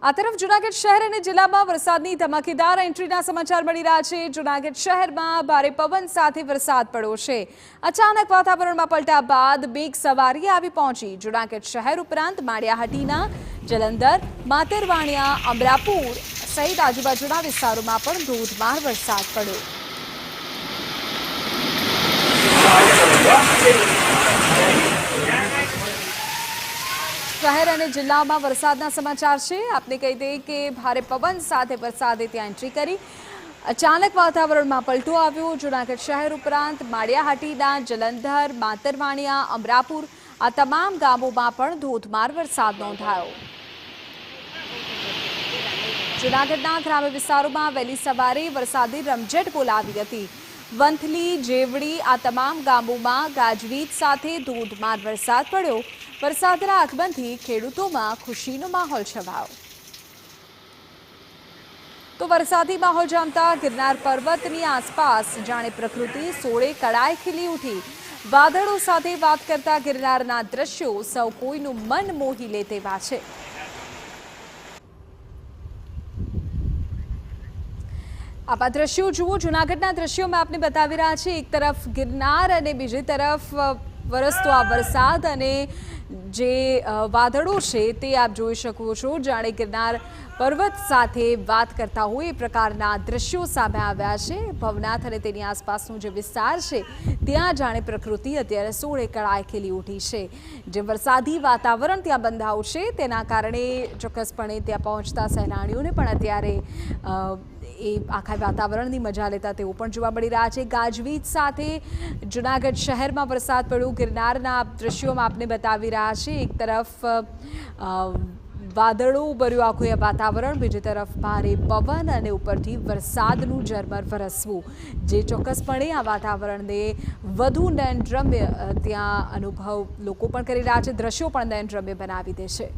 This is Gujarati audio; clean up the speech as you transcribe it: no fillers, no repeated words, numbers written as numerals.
આ તરફ જૂનાગઢ શહેર અને જિલ્લામાં વરસાદની ધમાકેદાર એન્ટ્રીના સમાચાર મળી રહ્યા છે। જૂનાગઢ શહેરમાં ભારે પવન સાથે વરસાદ પડ્યો છે। અચાનક વાતાવરણમાં પલટા બાદ મેઘ સવારી આવી પહોંચી। જૂનાગઢ શહેર ઉપરાંત માળિયાહાટીના જલંધર, માતરવાણિયા, અમરાપુર સહિત આજુબાજુના વિસ્તારોમાં પણ ધોધમાર વરસાદ પડ્યો। શહેર અને જિલ્લામાં વરસાદના સમાચાર છે। આપને કહી દઈએ કે ભારે પવન સાથે વરસાદે ત્યાં એન્ટ્રી કરી। અચાનક વાતાવરણમાં પલટો આવ્યો। જૂનાગઢ શહેર ઉપરાંત માળિયાહાટીના જલંધર, માતરવાણિયા, અમરાપુર આ તમામ ગામોમાં પણ ધોધમાર વરસાદ નોંધાયો। જૂનાગઢના ગ્રામ્ય વિસ્તારોમાં વહેલી સવારે વરસાદી રમઝટ બોલાવી હતી। વંથલી, જેવડી આ તમામ ગામોમાં ગાજવીજ સાથે ધોધમાર વરસાદ પડ્યો। વરસાદના આગમનથી ખેડૂતોમાં ખુશીનો માહોલ છવાયો। તો વરસાદી માહોલ જામતા ગિરનાર પર્વતની આસપાસ જાણે પ્રકૃતિ સોળે કળાએ ખીલી ઉઠી। વાદળો સાથે વાત કરતા ગિરનારના દ્રશ્યો સૌ કોઈનું મન મોહી લે તેવા છે। आप आ दृश्यों जुओ। जूनागढ़ना दृश्यों में आपने बतावी रहा है। एक तरफ गिरनार और बीजी तरफ वरसतो आ वरसाद अने जे वादळो छे ते आप जोई शको छो। जाणे गिरनार पर्वत साथे बात करता होय ए प्रकारना दृश्यों सामे आव्या छे। भवनाथ अने तेनी आसपासनो जे विस्तार छे त्यां जाणे प्रकृति अत्यारे सोळे कळाए खीली उठी छे। जे वरसादी वातावरण त्यां बंधावुं छे तेना कारणे ચોક્કસપણે ત્યાં પહોંચતા સહેલાણીઓને પણ અત્યારે એ આખા વાતાવરણની મજા લેતા તેઓ પણ જોવા મળી રહ્યા છે। ગાજવીજ સાથે જૂનાગઢ શહેરમાં વરસાદ પડ્યો। ગિરનારના દૃશ્યોમાં આપને બતાવી રહ્યા છે। એક તરફ વાદળો ભર્યું આખું એ વાતાવરણ, બીજી તરફ ભારે પવન અને ઉપરથી વરસાદનું ઝરમર વરસવું, જે ચોક્કસપણે આ વાતાવરણને વધુ નયનરમ્ય ત્યાં અનુભવ લોકો પણ કરી રહ્યા છે। દ્રશ્યો પણ નયનરમ્ય બનાવી દે છે।